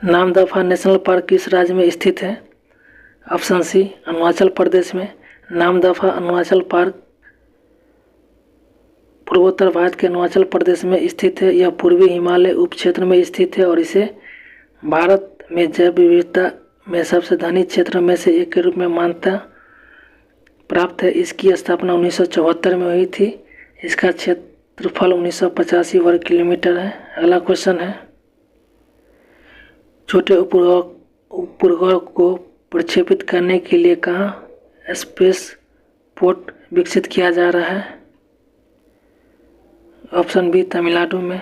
नामदफा नेशनल पार्क किस राज्य में स्थित है? ऑप्शन सी अरुणाचल प्रदेश में। नामदफा अरुणाचल पार्क पूर्वोत्तर भारत के अरुणाचल प्रदेश में स्थित है। यह पूर्वी हिमालय उपक्षेत्र में स्थित है और इसे भारत में जैव विविधता में सबसे धनी क्षेत्र में से एक के रूप में मान्यता प्राप्त है। इसकी स्थापना 1974 में हुई थी। इसका क्षेत्रफल 1985 वर्ग किलोमीटर है। अगला क्वेश्चन है, छोटे उपग्रह को प्रक्षेपित करने के लिए कहाँ स्पेस पोर्ट विकसित किया जा रहा है? ऑप्शन बी तमिलनाडु में।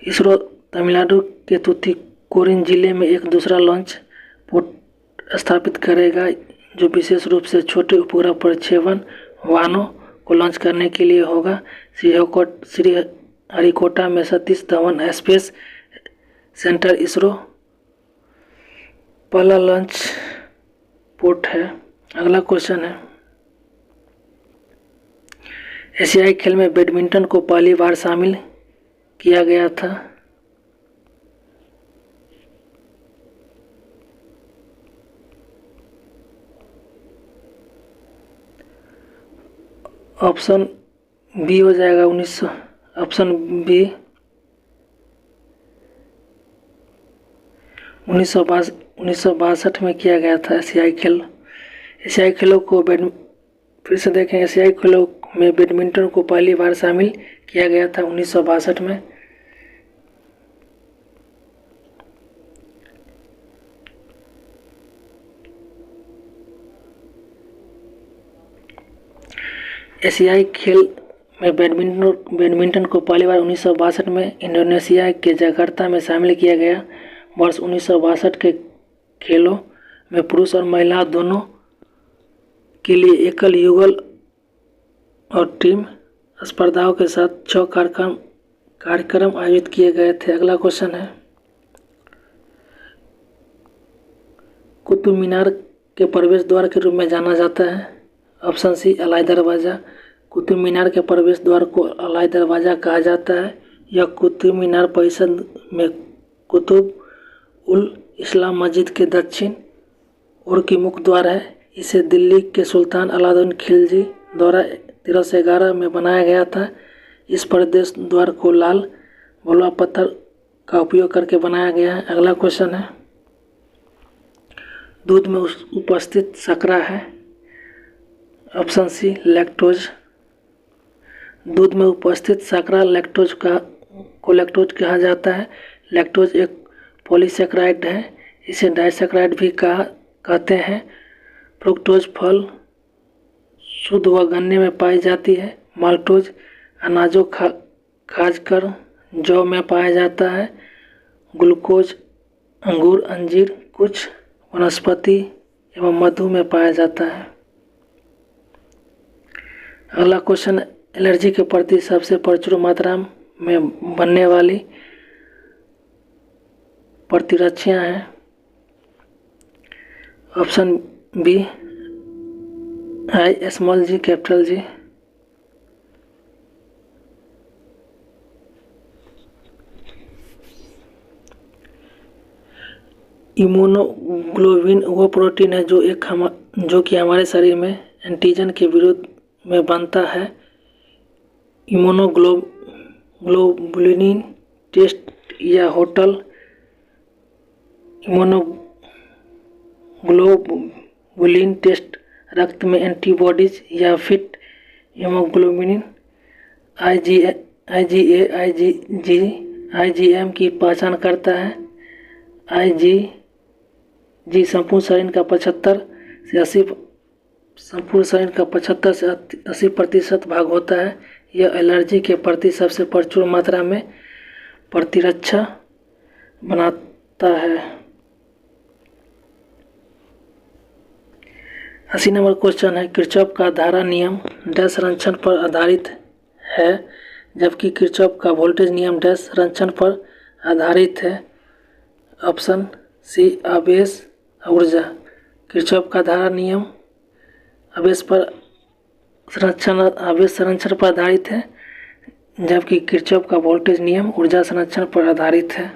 इसरो तमिलनाडु के तूतीकोरिन जिले में एक दूसरा लॉन्च पोर्ट स्थापित करेगा जो विशेष रूप से छोटे उपग्रह प्रक्षेपण वाहनों को लॉन्च करने के लिए होगा। श्रीहरिकोटा में सतीश धवन स्पेस सेंटर इसरो पहला लॉन्च पोर्ट है। अगला क्वेश्चन है, एशियाई खेल में बैडमिंटन को पहली बार शामिल किया गया था। ऑप्शन बी हो जाएगा 1962 में किया गया था एशियाई खेल। एशियाई खेलों को फिर से देखें, एशियाई खेलों में बैडमिंटन को पहली बार शामिल किया गया था 1962 में। एशियाई खेल में बैडमिंटन को पहली बार 1962 में इंडोनेशिया के जकार्ता में शामिल किया गया। वर्ष 1962 के खेलों में पुरुष और महिला दोनों के लिए एकल, युगल और टीम स्पर्धाओं के साथ 6 कार्यक्रम आयोजित किए गए थे। अगला क्वेश्चन है, कुतुब मीनार के प्रवेश द्वार के रूप में जाना जाता है। ऑप्शन सी अलाई दरवाज़ा। कुतुब मीनार के प्रवेश द्वार को अलाई दरवाज़ा कहा जाता है। यह कुतुब मीनार परिसर में कुतुब उल इस्लाम मस्जिद के दक्षिण ओर की मुख्य द्वार है। इसे दिल्ली के सुल्तान अलाउद्दीन खिलजी द्वारा 1311 में बनाया गया था। इस प्रवेश द्वार को लाल बलुआ पत्थर का उपयोग करके बनाया गया है। अगला क्वेश्चन है, दूध में उपस्थित शर्करा है। Option C lactose. दूध में उपस्थित शर्करा लैक्टोज कहा जाता है। लैक्टोज एक पॉलीसैकेराइड है। इसे डाइसैकेराइड भी कहते हैं। फ्रुक्टोज फल, शुद्ध व गन्ने में पाई जाती है। माल्टोज अनाजों खासकर जौ में पाया जाता है। ग्लूकोज अंगूर, अंजीर, कुछ वनस्पति एवं मधु में पाया जाता है। अगला क्वेश्चन, एलर्जी के प्रति सबसे प्रचुर मात्रा में बनने वाली प्रतिरक्षाएं हैं। Option B I small G capital G. Immunoglobin वो प्रोटीन है जो कि हमारे शरीर में एंटीजन के विरुद्ध में बनता है। इम्यूनोग्लोबुलिन टेस्ट या होटल इम्यूनोग्लोबुलिन टेस्ट रक्त में एंटीबॉडीज या फिट हीमोग्लोबिन आईजीएम की पहचान करता है। आईजीजी संपूर्ण शरीर का 75 से 80% भाग होता है। यह एलर्जी के प्रति सबसे प्रचुर मात्रा में प्रतिरक्षा बनाता है। 80 नंबर क्वेश्चन है, किरचॉफ का धारा नियम डैश संरक्षण पर आधारित है, जबकि किरचॉफ का वोल्टेज नियम डैश संरक्षण पर आधारित है। ऑप्शन सी आवेश ऊर्जा। किरचॉफ का धारा नियम आवेश संरक्षण पर आधारित है, जबकि किरचॉफ का वोल्टेज नियम ऊर्जा संरक्षण पर आधारित है।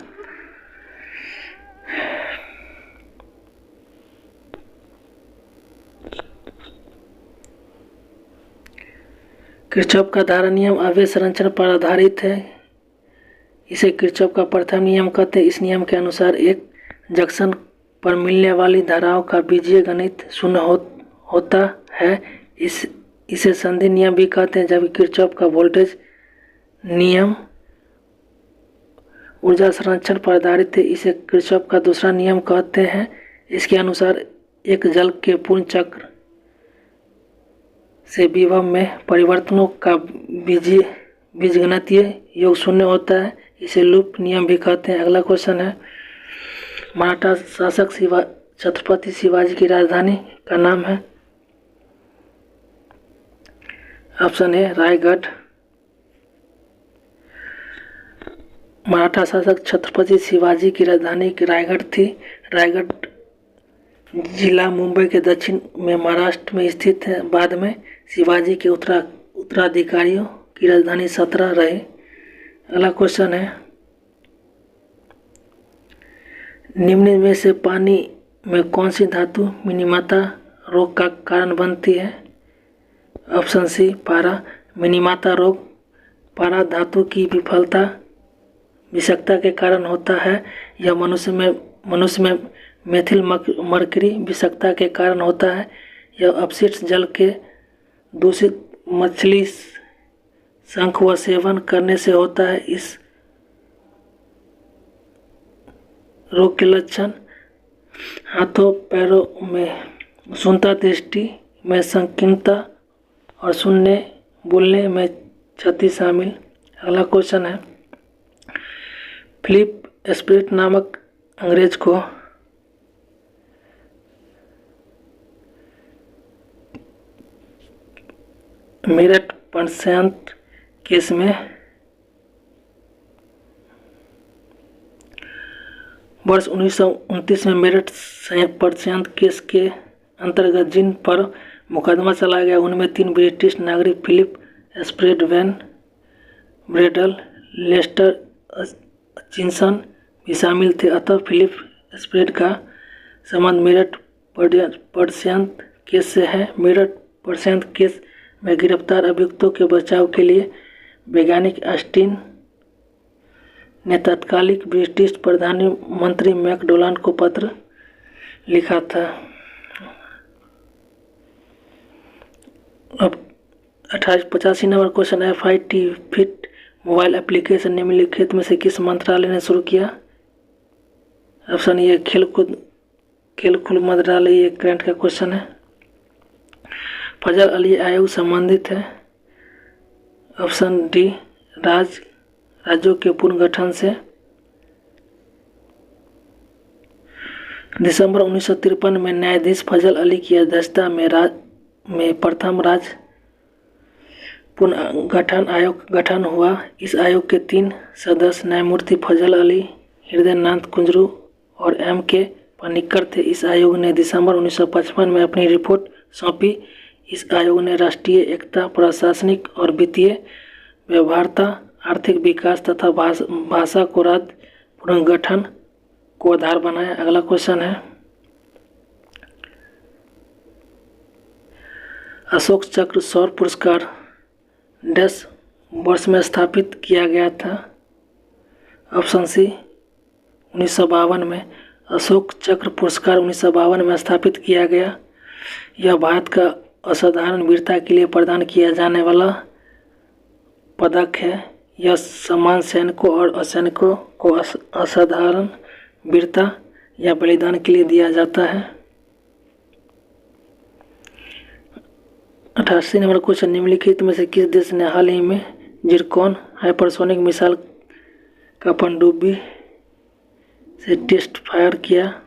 किरचॉफ का धारा नियम आवेश संरक्षण पर आधारित है। इसे किरचॉफ का प्रथम नियम कहते हैं। इस नियम के अनुसार एक जंक्शन पर मिलने वाली धाराओं का बीजीय गणित शून्य होता है। इसे संधि नियम भी कहते हैं। जबकि किरचॉफ का वोल्टेज नियम ऊर्जा संरक्षण पर आधारित है। इसे किरचॉफ का दूसरा नियम कहते हैं। इसके अनुसार एक जल के पूर्ण चक्र से विभव में परिवर्तनों का बीजगणितीय योग शून्य होता है। इसे लूप नियम भी कहते हैं। अगला क्वेश्चन है, मराठा शासक छत्रपति शिवाजी की राजधानी का नाम है। ऑप्शन ए रायगढ़। मराठा शासक छत्रपति शिवाजी की राजधानी रायगढ़ थी। रायगढ़ जिला मुंबई के दक्षिण में महाराष्ट्र में स्थित है। बाद में शिवाजी के उत्तराधिकारियों की राजधानी सतरा रहे। अगला क्वेश्चन है, निम्न में से पानी में कौन सी धातु मिनीमाता रोग का कारण बनती है। ऑप्शन सी पारा। मिनीमाता रोग पारा धातु की विषाक्तता के कारण होता है। यह मनुष्य में मेथिल मर्करी विषाक्तता के कारण होता है। यह अपशिष्ट जल के दूषित मछली शंख व सेवन करने से होता है। इस रोग के लक्षण हाथों पैरों में शून्यता, दृष्टि में संकीर्णता और सुनने बोलने में क्षति शामिल। अगला क्वेश्चन है, फिलिप स्प्रेट नामक अंग्रेज को मेरठ प्रांत केस में वर्ष 1929 में मेरठ संयंत्र केस के अंतर्गत जिन पर मुकदमा चलाया गया उनमें 3 ब्रिटिश नागरिक Philip spread, van bridal, Lester चिंसन भी शामिल थे। अतः फिलिप स्प्रेड का संबंध मेरठ प्रशांत केस से है। मेरठ प्रशांत केस में गिरफ्तार अभियुक्तों के बचाव के लिए वैज्ञानिक ऑस्टिन ने तत्कालिक ब्रिटिश प्रधानमंत्री मैकडोनाल्ड को पत्र लिखा था। अब 1885 number question, FIT fit mobile application निम्नलिखित में से किस मंत्रालय ने शुरू किया? ऑप्शन ए खेल मंत्रालय, ये करंट का क्वेश्चन है। फजल अली आयोग संबंधित है। ऑप्शन डी राज्यों के पुनर्गठन से। दिसंबर 1953 में न्यायाधीश फजल अली की अध्यक्षता में प्रथम राज्य पुनर्गठन आयोग गठन हुआ। इस आयोग के 3 सदस्य न्यायमूर्ति फजल अली, हृदयनाथ कुंजरू और M.K. पनिक्कर थे। इस आयोग ने दिसंबर 1955 में अपनी रिपोर्ट सौंपी। इस आयोग ने राष्ट्रीय एकता, प्रशासनिक और वित्तीय व्यवहार्यता, आर्थिक विकास तथा भाषा को राज्य पुनर्गठन को आधार बनाया। अगला क्वेश्चन है, अशोक चक्र सौर पुरस्कार डैश वर्ष में स्थापित किया गया था? ऑप्शन सी 1952 में। अशोक चक्र पुरस्कार 1952 में स्थापित किया गया। यह भारत का असाधारण वीरता के लिए प्रदान किया जाने वाला पदक है। यह सम्मान सैनिकों और असैनिकों को असाधारण वीरता या बलिदान के लिए दिया जाता है। 88 नंबर क्वेश्चन, निम्नलिखित में से किस देश ने हाल ही में जिरकॉन हाइपरसोनिक मिसाइल का पनडुब्बी से टेस्ट फायर किया?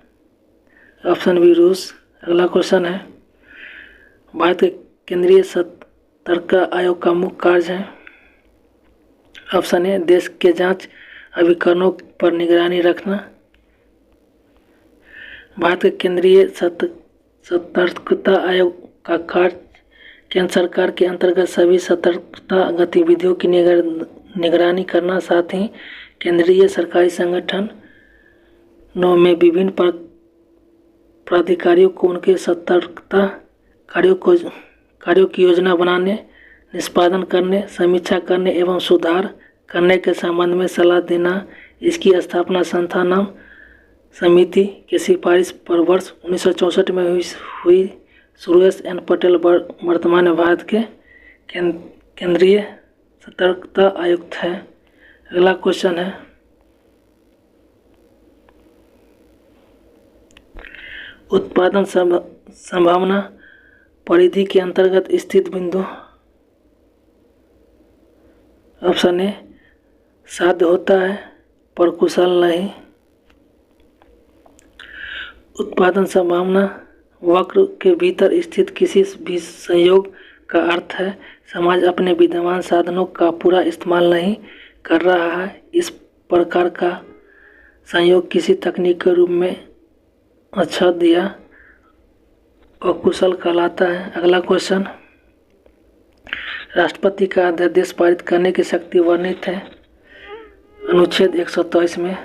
ऑप्शन बी रूस। अगला क्वेश्चन है, भारत के केंद्रीय सतर्कता आयोग का मुख्य कार्य है? ऑप्शन ए देश के जांच अभिकरणों पर निगरानी रखना। भारत के केंद्रीय सतर्कता आयोग का कार्य केंद्र सरकार के अंतर्गत सभी सतर्कता गतिविधियों की निगरानी करना, साथ ही केंद्रीय सरकारी संगठनों में विभिन्न प्राधिकारियों को उनके सतर्कता कार्यों की योजना बनाने, निष्पादन करने, समीक्षा करने एवं सुधार करने के संबंध में सलाह देना। इसकी स्थापना संस्थान समिति की सिफारिश पर वर्ष 1964 में हुई। सुरेश एन पटेल वर्तमान में भारत के केंद्रीय सतर्कता आयुक्त है। अगला क्वेश्चन है, उत्पादन संभावना परिधि के अंतर्गत स्थित बिंदु? ऑप्शन ए साध्य होता है पर कुशल नहीं। उत्पादन संभावना वक्र के भीतर स्थित किसी भी संयोग का अर्थ है समाज अपने विद्यमान साधनों का पूरा इस्तेमाल नहीं कर रहा है। इस प्रकार का संयोग किसी तकनीक के रूप में अक्षत या अकुशल कहलाता है। अगला क्वेश्चन, राष्ट्रपति का अध्यादेश पारित करने की शक्ति वर्णित है अनुच्छेद 123 में।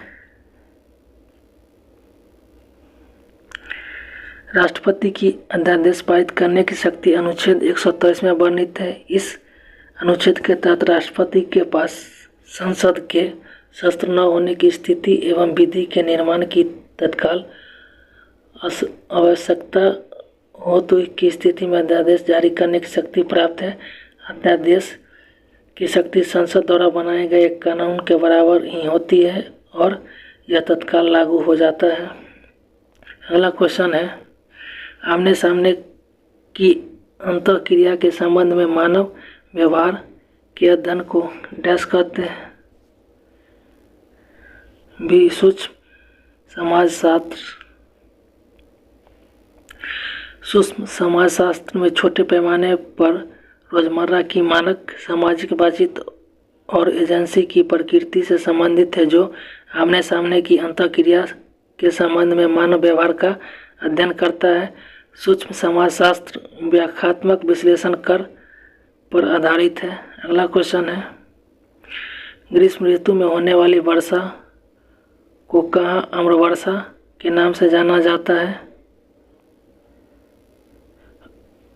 राष्ट्रपति की अध्यादेश पारित करने की शक्ति अनुच्छेद 123 में वर्णित है। इस अनुच्छेद के तहत राष्ट्रपति के पास संसद के शस्त्र न होने की स्थिति एवं विधि के निर्माण की तत्काल आवश्यकता हो तो की स्थिति में अध्यादेश जारी करने की शक्ति प्राप्त है। अध्यादेश की शक्ति संसद द्वारा बनाए गए एक कानून के बराबर ही होती है और यह तत्काल लागू हो जाता है। अगला क्वेश्चन है, आमने सामने की अंतःक्रिया के संबंध में मानव व्यवहार के अध्ययन को डैश कहते हैं? भी सूक्ष्म समाजशास्त्र। सूक्ष्म समाजशास्त्र में छोटे पैमाने पर रोजमर्रा की मानक सामाजिक बातचीत और एजेंसी की प्रकृति से संबंधित है, जो आमने सामने की अंतःक्रिया के संबंध में मानव व्यवहार का अध्ययन करता है। सूक्ष्म समाजशास्त्र व्याख्यात्मक विश्लेषण कर पर आधारित है। अगला क्वेश्चन है, ग्रीष्म ऋतु में होने वाली वर्षा को कहाँ अम्र वर्षा के नाम से जाना जाता है?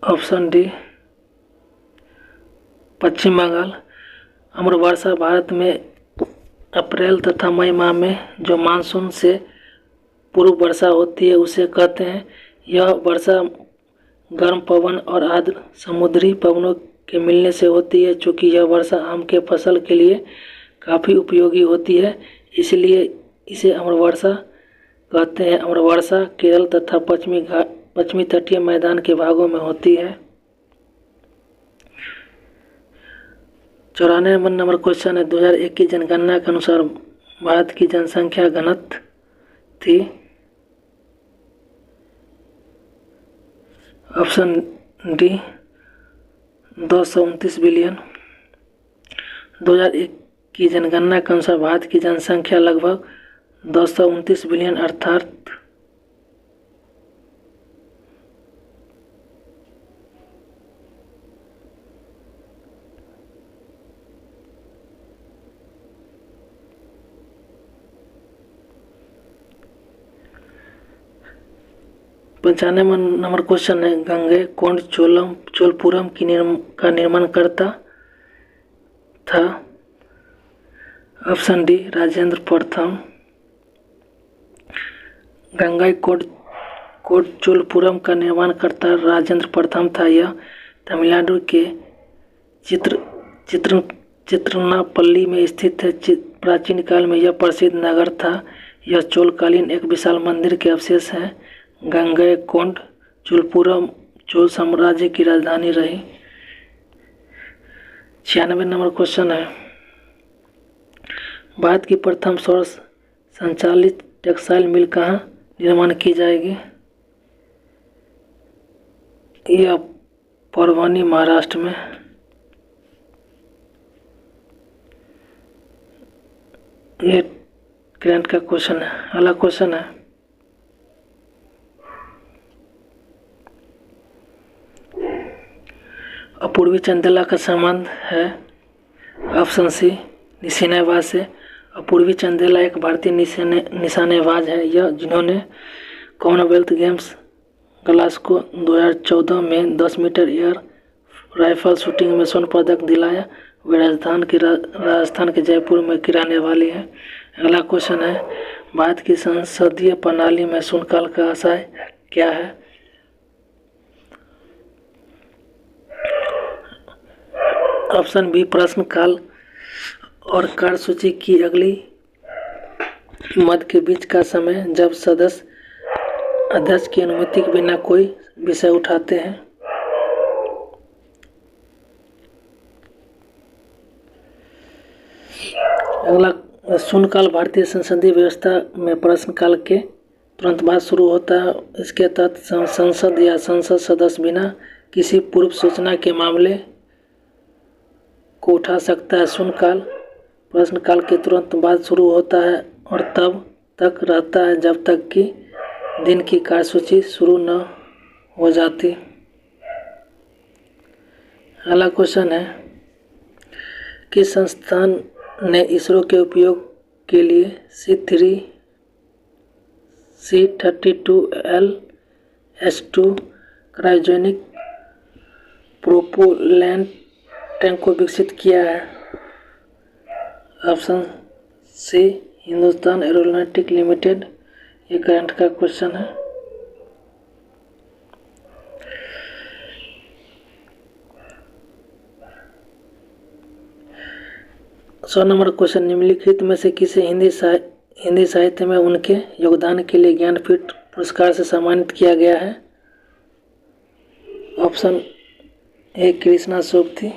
ऑप्शन डी, पश्चिम बंगाल। अम्र वर्षा भारत में अप्रैल तथा मई माह में जो मानसून से पूर्व वर्षा होती है उसे कहते हैं। यह वर्षा गर्म पवन और आर्द्र समुद्री पवनों के मिलने से होती है। चूँकि यह वर्षा आम के फसल के लिए काफ़ी उपयोगी होती है, इसलिए इसे अम्र वर्षा कहते हैं। अम्र वर्षा केरल तथा पश्चिमी तटीय मैदान के भागों में होती है। 94 नंबर क्वेश्चन है, 2001 की जनगणना के अनुसार भारत की जनसंख्या घनत्व थी। Option D, 229 billion. 2001 की जनगणना के अनुसार भारत की जनसंख्या लगभग 229 बिलियन अर्थात 95 नंबर क्वेश्चन है, गंगैकोंड चोलपुरम का निर्माण करता था। ऑप्शन डी, राजेंद्र प्रथम। गंगैकोंड चोलपुरम का निर्माण करता राजेंद्र प्रथम था। यह तमिलनाडु के चित्रनापल्ली में स्थित है। प्राचीन काल में यह प्रसिद्ध नगर था। यह चोलकालीन एक विशाल मंदिर के अवशेष हैं। गंगैकोंड चोलपुरम चोल साम्राज्य की राजधानी रही। 96 नंबर क्वेश्चन है, भारत की प्रथम सौर संचालित टेक्सटाइल मिल कहाँ निर्माण की जाएगी? यह परभनी महाराष्ट्र में। ये करंट का क्वेश्चन है। अगला क्वेश्चन है, अपूर्वी चंदेला का संबंध है। ऑप्शन सी, निशानेबाज से। अपूर्वी चंदेला एक भारतीय निशानेबाज है, यह जिन्होंने कॉमनवेल्थ गेम्स ग्लासगो 2014 में 10 मीटर एयर राइफल शूटिंग में स्वर्ण पदक दिलाया। वे राजस्थान के जयपुर में की रहने वाली है। अगला क्वेश्चन है, भारत की संसदीय प्रणाली में शून्यकाल का आशय क्या है? ऑप्शन बी, प्रश्नकाल और कार्यसूची की अगली मद के बीच का समय, जब सदस्य अध्यक्ष की अनुमति के बिना कोई विषय उठाते हैं। अगला, शून्यकाल भारतीय संसदीय व्यवस्था में प्रश्नकाल के तुरंत बाद शुरू होता है। इसके तहत संसद या संसद सदस्य बिना किसी पूर्व सूचना के मामले को उठा सकता है। शून्यकाल प्रश्नकाल के तुरंत बाद शुरू होता है और तब तक रहता है जब तक कि दिन की कार्यसूची शुरू न हो जाती। अगला क्वेश्चन है, किस संस्थान ने इसरो के उपयोग के लिए C32LS2 क्रायोजेनिक प्रोपेलेंट टैंक को विकसित किया है? Option C, Hindustan aeronautics limited. ये करंट का क्वेश्चन है। सौ नंबर क्वेश्चन, निम्नलिखित में से किसे हिंदी साहित्य में उनके योगदान के लिए ज्ञानपीठ पुरस्कार से सम्मानित किया गया है? ऑप्शन ए, कृष्णा सोबती।